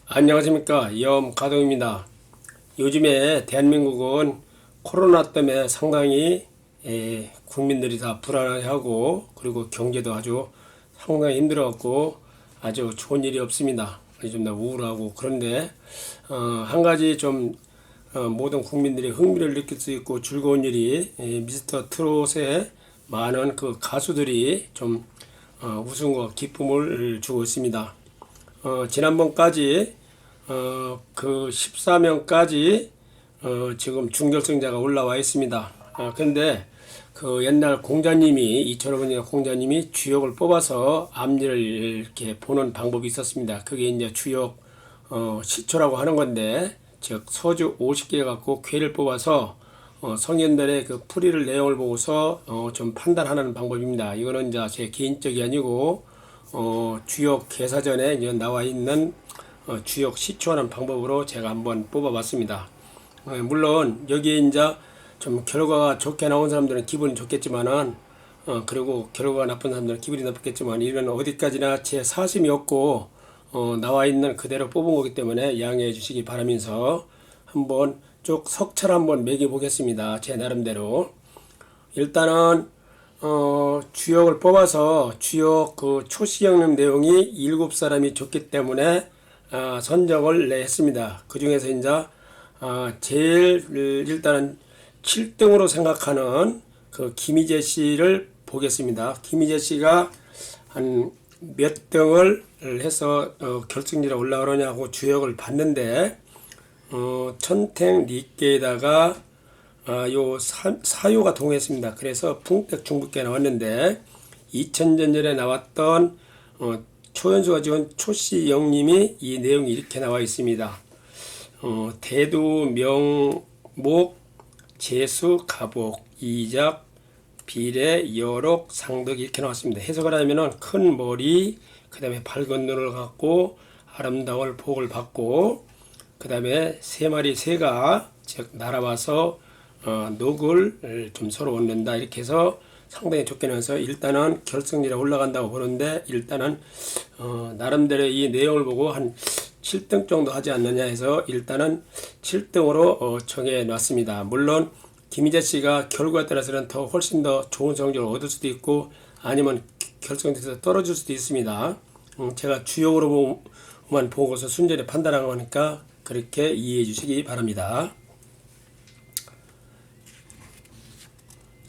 안녕하십니까, 염가동입니다. 요즘에 대한민국은 코로나 때문에 상당히 국민들이 다 불안해하고, 그리고 경제도 아주 상당히 힘들어갖고 아주 좋은 일이 없습니다. 좀 다 우울하고. 그런데 한 가지 좀 모든 국민들이 흥미를 느낄 수 있고 즐거운 일이, 미스터 트롯에 많은 그 가수들이 좀 웃음과 기쁨을 주고 있습니다. 지난번까지 그 14명까지 지금 중결승자가 올라와 있습니다. 근데 그 옛날 공자님이 2005년 공자님이 주역을 뽑아서 앞니를 이렇게 보는 방법이 있었습니다. 그게 이제 주역 시초라고 하는 건데, 즉 서주 50개 갖고 괴를 뽑아서 성현들의 그 풀이를 내용을 보고서 좀 판단하는 방법입니다. 이거는 이제 제 개인적이 아니고 주역 개사전에 이제 나와 있는 주역 시초하는 방법으로 제가 한번 뽑아봤습니다. 물론 여기에 이제 좀 결과가 좋게 나온 사람들은 기분이 좋겠지만은, 그리고 결과가 나쁜 사람들은 기분이 나쁘겠지만, 이건 어디까지나 제 사심이 없고 나와 있는 그대로 뽑은 거기 때문에 양해해 주시기 바라면서 한번 쭉 석철 한번 매겨 보겠습니다. 제 나름대로. 일단은 주역을 뽑아서 주역 그 초시형님 내용이 7사람이 좋기 때문에 선정을 했습니다. 그 중에서 이제 제일 일단은 7등으로 생각하는 그 김희재 씨를 보겠습니다. 김희재 씨가 한 몇 등을 해서 결승전에 올라오느냐고 주역을 봤는데, 천택 니께에다가 요 사요가 동했습니다. 그래서 풍택 중북계 나왔는데, 2000년전에 나왔던 초연수가 지은 초씨 영님이 이 내용이 이렇게 나와 있습니다. 대두 명목 재수 가복 이작 비례 여록 상덕 이렇게 나왔습니다. 해석을 하면은 큰 머리, 그 다음에 밝은 눈을 갖고 아름다운 복을 받고, 그 다음에 세 마리 새가 즉 날아와서 녹을 좀 서로 얻는다, 이렇게 해서 상당히 좋게 나와서 일단은 결승전에 올라간다고 보는데, 일단은 나름대로 이 내용을 보고 한 7등 정도 하지 않느냐 해서 일단은 7등으로 정해 놨습니다. 물론 김희재 씨가 결과에 따라서는 더 훨씬 더 좋은 성적을 얻을 수도 있고, 아니면 결승전에서 떨어질 수도 있습니다. 제가 주역으로만 보고서 순전히 판단한 거니까 그렇게 이해해 주시기 바랍니다.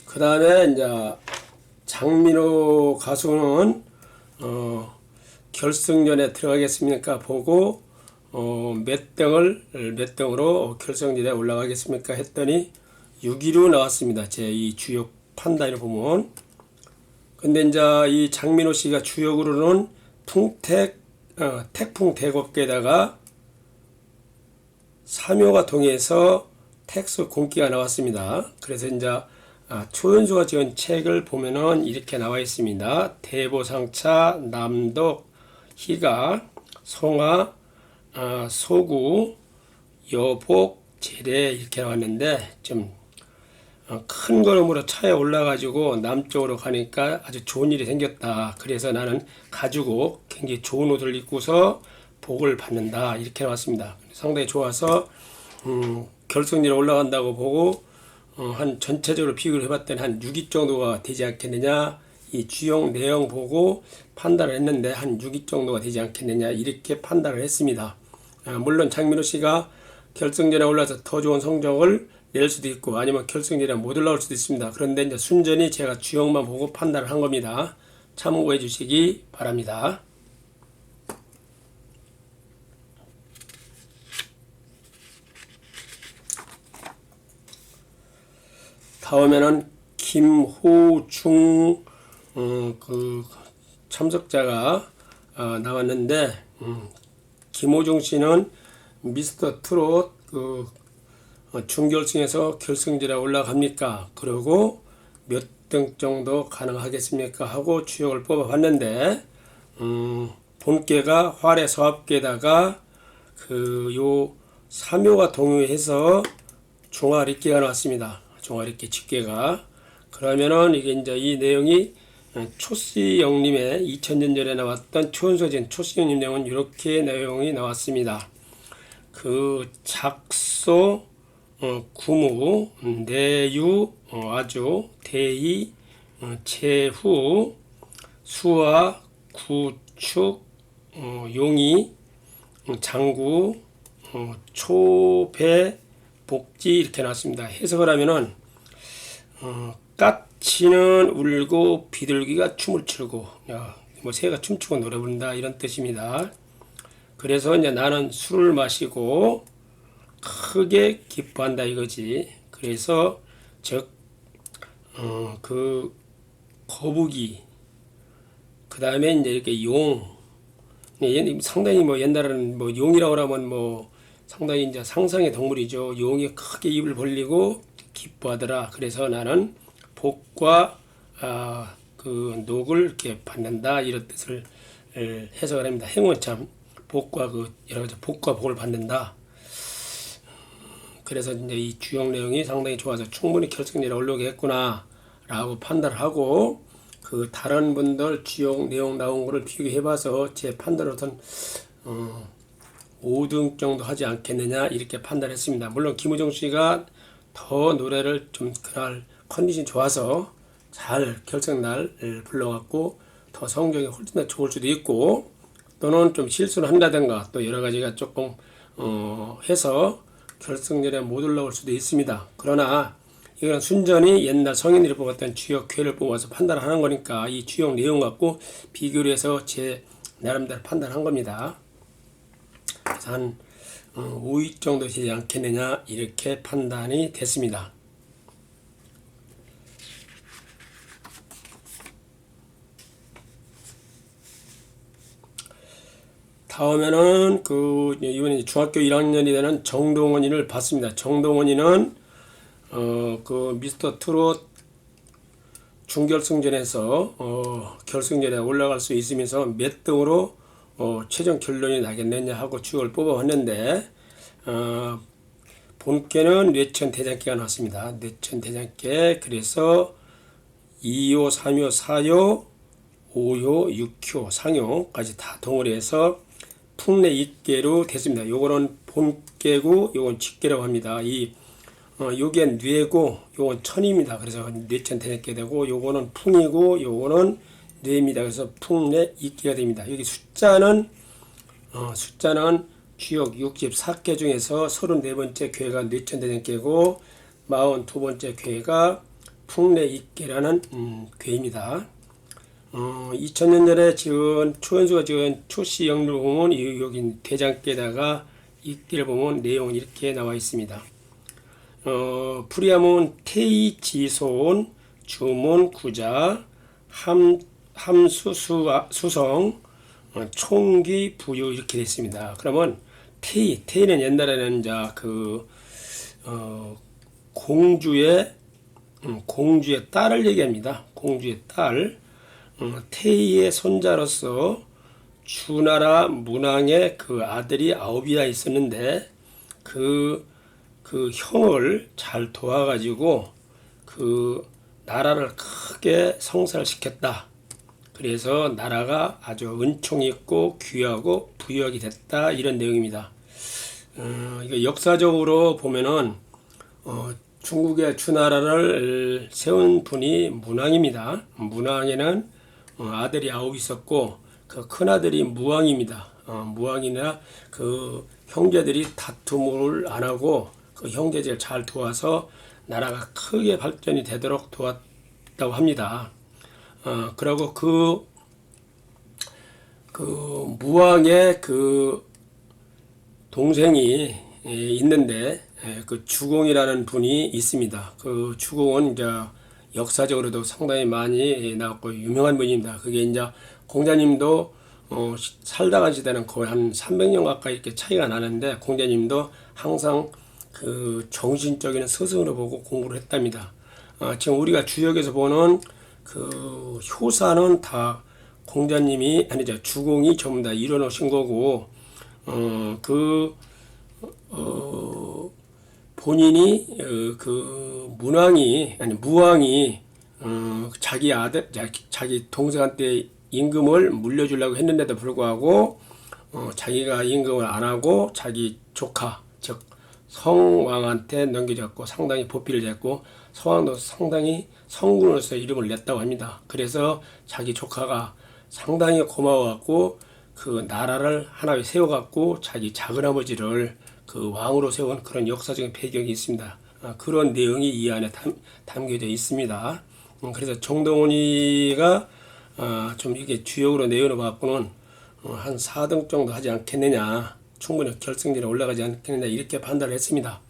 그 다음에 이제 장민호 가수는 결승전에 들어가겠습니까 보고 몇 등으로 결승전에 올라가겠습니까 했더니 6위로 나왔습니다. 제 이 주역 판단을 보면. 근데 이제 이 장민호 씨가 주역으로는 태풍 대곡계에다가 사묘가 동해서 택수 공기가 나왔습니다. 그래서 이제 초연수가 지은 책을 보면은 이렇게 나와 있습니다. 대보상차, 남독, 희가, 송하, 소구, 여복, 재래 이렇게 나왔는데, 좀 큰 걸음으로 차에 올라가지고 남쪽으로 가니까 아주 좋은 일이 생겼다. 그래서 나는 가지고 굉장히 좋은 옷을 입고서 복을 받는다, 이렇게 나왔습니다. 상당히 좋아서 결승전에 올라간다고 보고 한 전체적으로 비교를 해봤더니 한 6위 정도가 되지 않겠느냐, 이 주역 내용 보고 판단을 했는데 한 6위 정도가 되지 않겠느냐, 이렇게 판단을 했습니다. 물론 장민호 씨가 결승전에 올라서 더 좋은 성적을 낼 수도 있고, 아니면 결승전에 못 올라올 수도 있습니다. 그런데 이제 순전히 제가 주역만 보고 판단을 한 겁니다. 참고해 주시기 바랍니다. 다음에는 김호중 그 참석자가 나왔는데, 김호중 씨는 미스터 트롯 그 준결승에서 결승전에 올라갑니까? 그리고 몇 등 정도 가능하겠습니까? 하고 주역을 뽑아봤는데, 본계가 활의 서합계에다가 그 요 사묘가 동요해서 종아리끼가 나왔습니다. 종아리끼 집계가. 그러면은 이게 이제 이 내용이 초시영림의 2000년 전에 나왔던 초원소진 초시영림 내용은 이렇게 내용이 나왔습니다. 그 작소, 구무, 내유, 아주, 대의, 제후, 수화, 구축, 용의, 장구, 초배, 복지 이렇게 나왔습니다. 해석을 하면은 까치는 울고 비둘기가 춤을 추고 뭐 새가 춤추고 노래 부른다 이런 뜻입니다. 그래서 이제 나는 술을 마시고 크게 기뻐한다 이거지. 그래서 즉 그 거북이 그 다음에 이제 이렇게 용 상당히 뭐 옛날에는 뭐 용이라고 하면 뭐 상당히 이제 상상의 동물이죠. 용이 크게 입을 벌리고 기뻐하더라. 그래서 나는 복과 그 녹을 이렇게 받는다 이런 뜻을 해석을 합니다. 행운 참 복과 그 여러 가지 복과 복을 받는다. 그래서 이제 이 주요 내용이 상당히 좋아서 충분히 결승전에 올라오게 했구나라고 판단을 하고 그 다른 분들 주요 내용 나온 거를 비교해봐서 제 판단으로는 5등 정도 하지 않겠느냐 이렇게 판단했습니다. 물론 김우정 씨가 더 노래를 좀 그날 컨디션 좋아서 잘 결승날 불러갖고 더 성적이 훨씬 더 좋을 수도 있고 또는 좀 실수를 한다든가 또 여러 가지가 조금 해서 결승전에 못 올라올 수도 있습니다. 그러나 이건 순전히 옛날 성인들이 뽑았던 주역 괴를 뽑아서 판단하는 거니까 이 주역 내용 갖고 비교를 해서 제 나름대로 판단한 겁니다. 그래서 한 5위 정도 되지 않겠느냐 이렇게 판단이 됐습니다. 다음에는 그 이번에 중학교 1학년이 되는 정동원이를 봤습니다. 정동원이는 그 미스터 트롯 준결승전에서 결승전에 올라갈 수 있으면서 몇 등으로 최종 결론이 나겠느냐 하고 주역을 뽑아왔는데 본께는 뇌천 대장께가 나왔습니다. 뇌천 대장께 그래서 2요, 3요, 4요, 5요, 6요, 상요까지 다 동원해서 풍내 입계로 됐습니다. 요거는 본계고 요건 직계라고 합니다. 요게 뇌고 요건 천입니다. 그래서 뇌천 대장께 되고 요거는 풍이고 요거는 뇌입니다. 그래서 풍내 입계가 됩니다. 여기 숫자는 주역 64개 중에서 34번째 교회가 뇌천 대장께고 42번째 교회가 풍내 입계라는 교회입니다. 2000년 전에 지은 초연수가 지은 초씨 영를 보면 여기 대장께다가 입기를 보면 내용은 이렇게 나와 있습니다. 프리함은 태이 지손 주문 구자 함수 수성 총기 부유 이렇게 됐습니다. 그러면 태이는 옛날에는 이제 그 공주의 딸을 얘기합니다. 공주의 딸. 태희의 손자로서 주나라 문왕의 그 아들이 9이나 있었는데 그 형을 잘 도와가지고 그 나라를 크게 성살시켰다. 그래서 나라가 아주 은총이 있고 귀하고 부유하게 됐다 이런 내용입니다. 이거 역사적으로 보면은 중국의 주나라를 세운 분이 문왕입니다. 문왕에는 아들이 9 있었고 그 큰아들이 무왕입니다. 무왕이나 그 형제들이 다툼을 안 하고 그 형제들 잘 도와서 나라가 크게 발전이 되도록 도왔다고 합니다. 그리고 그 무왕의 그 동생이 있는데 그 주공이라는 분이 있습니다. 그 주공은 이제 역사적으로도 상당히 많이 나왔고 유명한 분입니다. 그게 이제 공자님도 살다가 시대는 거의 한 300년 가까이 이렇게 차이가 나는데 공자님도 항상 그 정신적인 스승으로 보고 공부를 했답니다. 지금 우리가 주역에서 보는 그 효사는 다 공자님이 아니죠 주공이 전부 다 이뤄놓으신 거고 본인이 그 무왕이 자기 아들, 자기 동생한테 임금을 물려주려고 했는데도 불구하고 자기가 임금을 안 하고 자기 조카, 즉 성왕한테 넘겨졌고 상당히 보필을 했고 성왕도 상당히 성군으로서 이름을 냈다고 합니다. 그래서 자기 조카가 상당히 고마워갖고 그 나라를 하나 세워갖고 자기 작은아버지를 그 왕으로 세운 그런 역사적인 배경이 있습니다. 그런 내용이 이 안에 담겨져 있습니다. 그래서 정동원이가 좀 이게 주역으로 내용을 봐갖고는 한 4등 정도 하지 않겠느냐, 충분히 결승전에 올라가지 않겠느냐 이렇게 판단을 했습니다.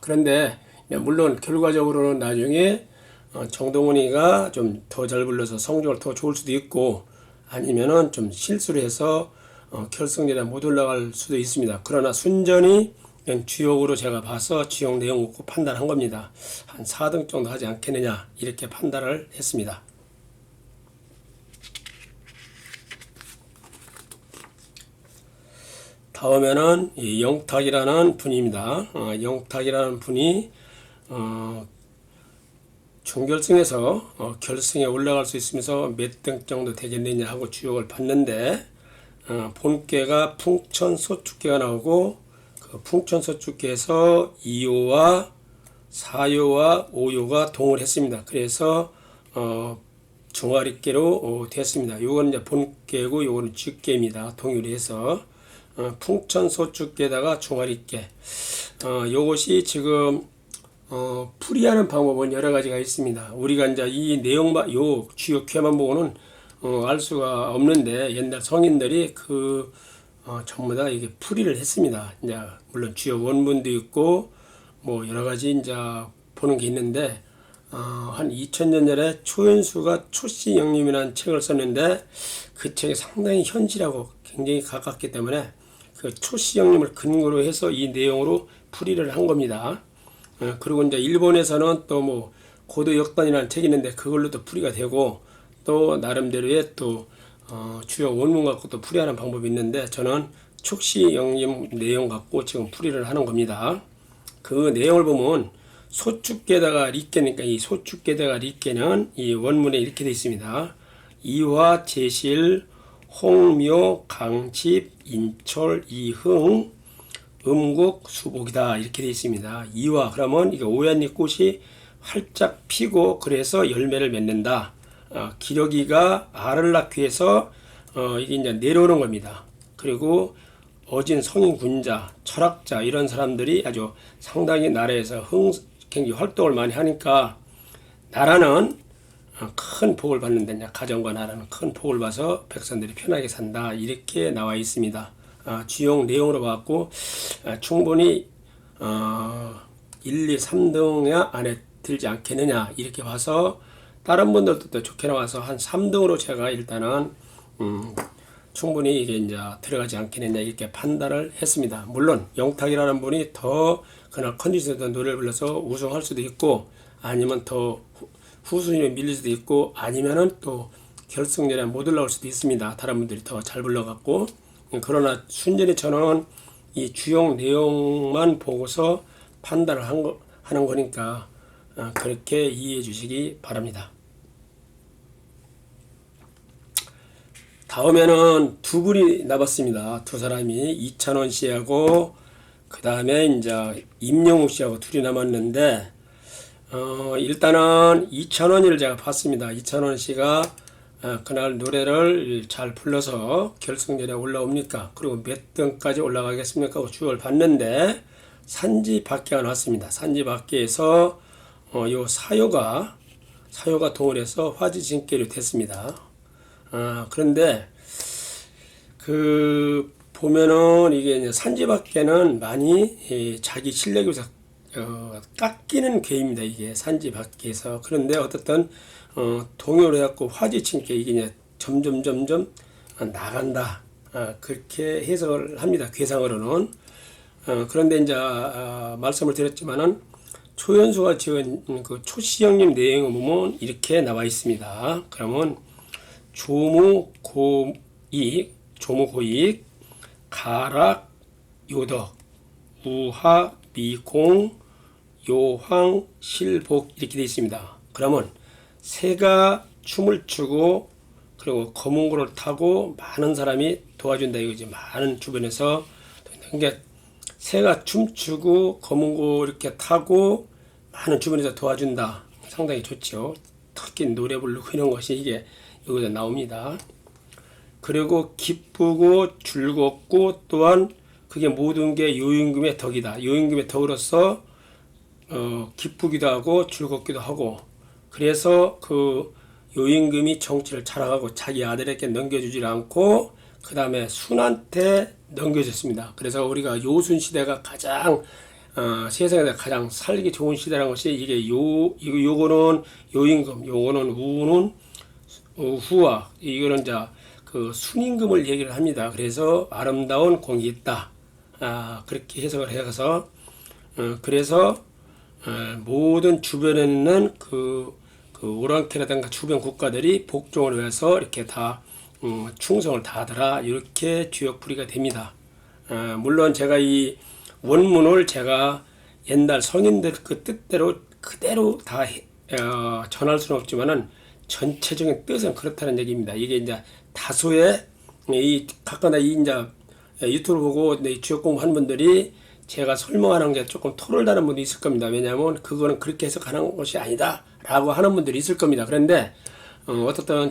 그런데 물론 결과적으로는 나중에 정동원이가 좀 더 잘 불러서 성적을 더 좋을 수도 있고 아니면은 좀 실수를 해서 결승전에 못 올라갈 수도 있습니다. 그러나 순전히 주역으로 제가 봐서 주역 내용 놓고 판단한 겁니다. 한 4등 정도 하지 않겠느냐 이렇게 판단을 했습니다. 다음에는 영탁이라는 분입니다. 영탁이라는 분이 준결승에서 결승에 올라갈 수 있으면서 몇 등 정도 되겠느냐 하고 주역을 봤는데 본께가 풍천소축계가 나오고 그 풍천소축계에서 2호와 4호와 5호가 동을 했습니다. 그래서 중화리계로 됐습니다. 요건 이제 본계고 요거는 쥐계입니다. 동일이 해서 풍천소축계에다가 중화리계. 요것이 지금 풀이하는 방법은 여러 가지가 있습니다. 우리가 이제 이 내용만 요 주역회만 보고는 알 수가 없는데 옛날 성인들이 전부 다 이게 풀이를 했습니다. 이제 물론 주역 원문도 있고 뭐 여러 가지 이제 보는 게 있는데 한 2000년 전에 초연수가 초씨영림이라는 책을 썼는데 그 책이 상당히 현실하고 굉장히 가깝기 때문에 그 초씨영림을 근거로 해서 이 내용으로 풀이를 한 겁니다. 그리고 이제 일본에서는 또 뭐 고도역단이라는 책이 있는데 그걸로도 풀이가 되고 또 나름대로의 또 주요 원문 갖고 또 풀이하는 방법이 있는데 저는 촉시영림 내용 갖고 지금 풀이를 하는 겁니다. 그 내용을 보면 소축계다가 리께니까 이 소축계다가 리께는 이 원문에 이렇게 되어 있습니다. 이화 제실 홍묘 강집 인철 이흥 음국 수복이다 이렇게 되어 있습니다. 이화 그러면 이게 오얏잎 꽃이 활짝 피고 그래서 열매를 맺는다. 기러기가 알을 낳기 위해서 이게 이제 내려오는 겁니다. 그리고 어진 성인 군자, 철학자 이런 사람들이 아주 상당히 나라에서 굉장히 활동을 많이 하니까 나라는 큰 복을 받는다. 가정과 나라는 큰 복을 봐서 백성들이 편하게 산다. 이렇게 나와 있습니다. 주역 내용으로 봤고 충분히 1, 2, 3등 안에 들지 않겠느냐 이렇게 봐서 다른 분들도 또 좋게 나와서 한 3등으로 제가 일단은 충분히 이게 이제 들어가지 않겠느냐 이렇게 판단을 했습니다. 물론 영탁이라는 분이 더 그날 컨디션에서 노래를 불러서 우승할 수도 있고 아니면 더 후순위로 밀릴 수도 있고 아니면은 또 결승전에 못 올라올 수도 있습니다. 다른 분들이 더 잘 불러갖고 그러나 순전히 저는 이 주역 내용만 보고서 판단을 하는 거니까 그렇게 이해해 주시기 바랍니다. 다음에는 두 분이 남았습니다. 두 사람이 이찬원 씨하고 그 다음에 이제 임영웅 씨하고 둘이 남았는데 일단은 이찬원이를 제가 봤습니다. 이찬원 씨가 그날 노래를 잘 불러서 결승전에 올라옵니까? 그리고 몇 등까지 올라가겠습니까? 하고 주역을 봤는데 산지 밖에가 나왔습니다. 산지 밖에에서 요 사요가 동원해서 화지진계로 됐습니다. 그런데 보면은 이게 이제 산지 밖에는 많이 자기 실력에 비해서 깎이는 괴입니다. 이게 산지 밖에서. 그런데 어떻든 동요를 해갖고 화지친께 이게 이제 점점 나간다. 그렇게 해석을 합니다. 괴상으로는. 그런데 이제 말씀을 드렸지만은 초연수가 지은 그 초시영님 내용을 보면 이렇게 나와 있습니다. 그러면 조무고익, 가락, 요덕, 우하, 미공, 요황, 실복 이렇게 되어 있습니다. 그러면 새가 춤을 추고 그리고 검은 고를 타고 많은 사람이 도와준다 이거지. 많은 주변에서. 그러니까 새가 춤추고 검은 고 이렇게 타고 많은 주변에서 도와준다. 상당히 좋죠. 특히 노래 부르고 이런 것이 이게 여기서 나옵니다. 그리고 기쁘고 즐겁고 또한 그게 모든 게 요임금의 덕이다. 요임금의 덕으로서 기쁘기도 하고 즐겁기도 하고, 그래서 그 요임금이 정치를 잘하고 자기 아들에게 넘겨주지 않고 그 다음에 순한테 넘겨줬습니다. 그래서 우리가 요순 시대가 가장 세상에서 가장 살기 좋은 시대라는 것이 이게 요거는 요임금, 요거는 우는 후와, 이거는 그 순임금을 얘기를 합니다. 그래서 아름다운 공이 있다. 그렇게 해석을 해서 그래서 모든 주변에 있는 그 오랑캐라든가 주변 국가들이 복종을 해서 이렇게 다 충성을 다하더라. 이렇게 주역풀이가 됩니다. 물론 제가 이 원문을 제가 옛날 성인들 그 뜻대로 그대로 다 전할 수는 없지만은 전체적인 뜻은 그렇다는 얘기입니다. 이게 이제 다수의 가끔다 이제 유튜브 보고 주역 공부하는 분들이 제가 설명하는 게 조금 토를 다는 분도 있을 겁니다. 왜냐하면 그거는 그렇게 해석하는 것이 아니다 라고 하는 분들이 있을 겁니다. 그런데 어떻든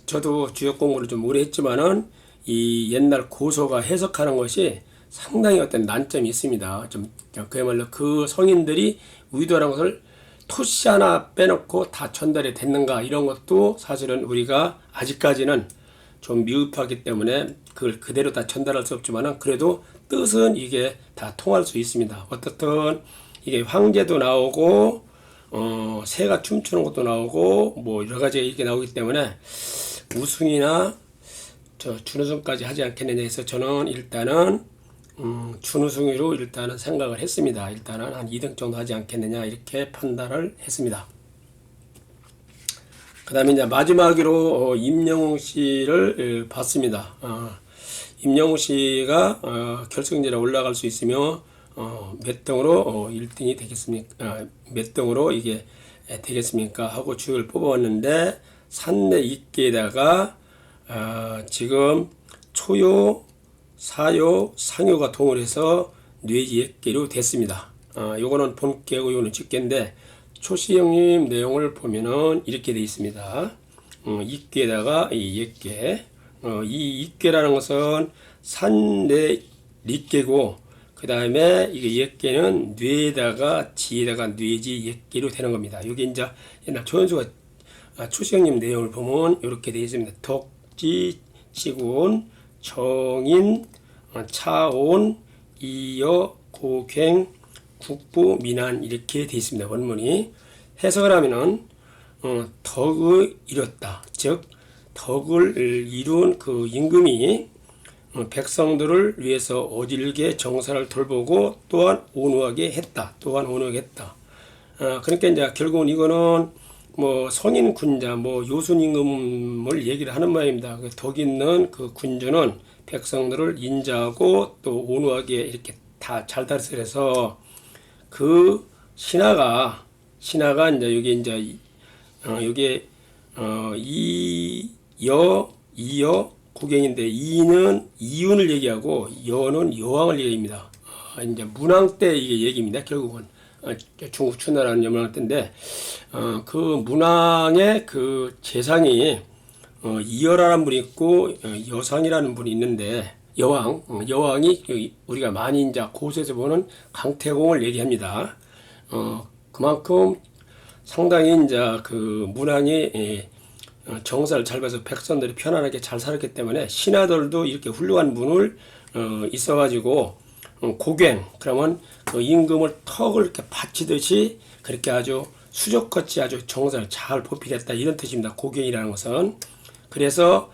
저도 주역 공부를 좀 오래 했지만은 이 옛날 고서가 해석하는 것이 상당히 어떤 난점이 있습니다. 좀 그야말로 그 성인들이 의도하는 것을 토시 하나 빼놓고 다 전달이 됐는가 이런 것도 사실은 우리가 아직까지는 좀 미흡하기 때문에 그걸 그대로 다 전달할 수 없지만은 그래도 뜻은 이게 다 통할 수 있습니다. 어떻든 이게 황제도 나오고 새가 춤추는 것도 나오고 뭐 여러 가지가 이렇게 나오기 때문에 우승이나 준우승까지 하지 않겠느냐 해서 저는 일단은 준우승으로 일단은 생각을 했습니다. 일단은 한 2등 정도 하지 않겠느냐 이렇게 판단을 했습니다. 그 다음에 이제 마지막으로 임영웅 씨를 봤습니다. 임영웅 씨가 결승전에 올라갈 수 있으며 몇 등으로 1등이 되겠습니까? 몇 등으로 이게 되겠습니까? 하고 주역을 뽑아왔는데 산내 이께에다가 지금 초요, 사요, 상요가 동을해서 뇌지액계로 됐습니다. 요거는 본계고 요거는 직계인데 초시형님 내용을 보면은 이렇게 되어 있습니다. 이께에다가 이 액계, 이 이께라는 것은 산내 리께고 그 다음에 이게 액계는 뇌에다가 지에다가 뇌지 액계로 되는 겁니다. 여기 이제 옛날 조연수가 초시형님 내용을 보면 이렇게 되어 있습니다. 덕지, 지군, 정인, 차온, 이여, 고갱, 국부, 민한 이렇게 되어 있습니다. 원문이 해석을 하면은 덕을 이뤘다. 즉 덕을 이룬 그 임금이 백성들을 위해서 어질게 정사를 돌보고 또한 온유하게 했다. 그러니까 이제 결국은 이거는 뭐 성인 군자, 뭐 요순 임금을 얘기를 하는 모양입니다. 그 덕 있는 그 군주는 백성들을 인자하고 또 온유하게 이렇게 다 잘 다스려서 그 신하가 이제 여기 이제 여기 이여 구경인데 이는 이윤을 얘기하고 여는 여왕을 얘기합니다. 이제 문왕 때 이게 얘기입니다. 결국은 중국 추나라는 문왕 때인데 그 문왕의 그 재상이 이여라는 분이 있고 여상이라는 분이 있는데 여왕이 우리가 많이 이제 고서에서 보는 강태공을 얘기합니다. 그만큼 상당히 이제 그 문왕이 정사를 잘 봐서 백성들이 편안하게 잘 살았기 때문에 신하들도 이렇게 훌륭한 분을 있어가지고 고갱 그러면 그 임금을 턱을 이렇게 받치듯이 그렇게 아주 수족같이 아주 정사를 잘 보필했다 이런 뜻입니다. 고갱이라는 것은 그래서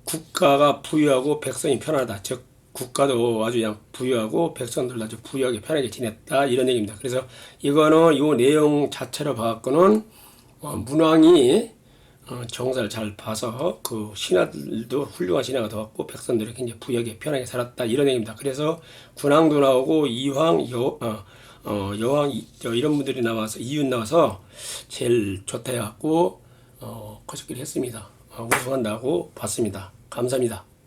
국가가 부유하고 백성이 편하다. 즉 국가도 아주 그냥 부유하고 백성들도 아주 부유하게 편하게 지냈다 이런 얘기입니다. 그래서 이거는 이 내용 자체로 봐갖고는 문왕이 정사를 잘 봐서 그 신하들도 훌륭한 신하가 되었고 백성들이 굉장히 부유하게 편하게 살았다 이런 얘기입니다. 그래서 군왕도 나오고 이황 여왕 이런 분들이 나와서 이윤 나와서 제일 좋다 해갖고 거저끼리 했습니다. 우승한다고 봤습니다. 감사합니다.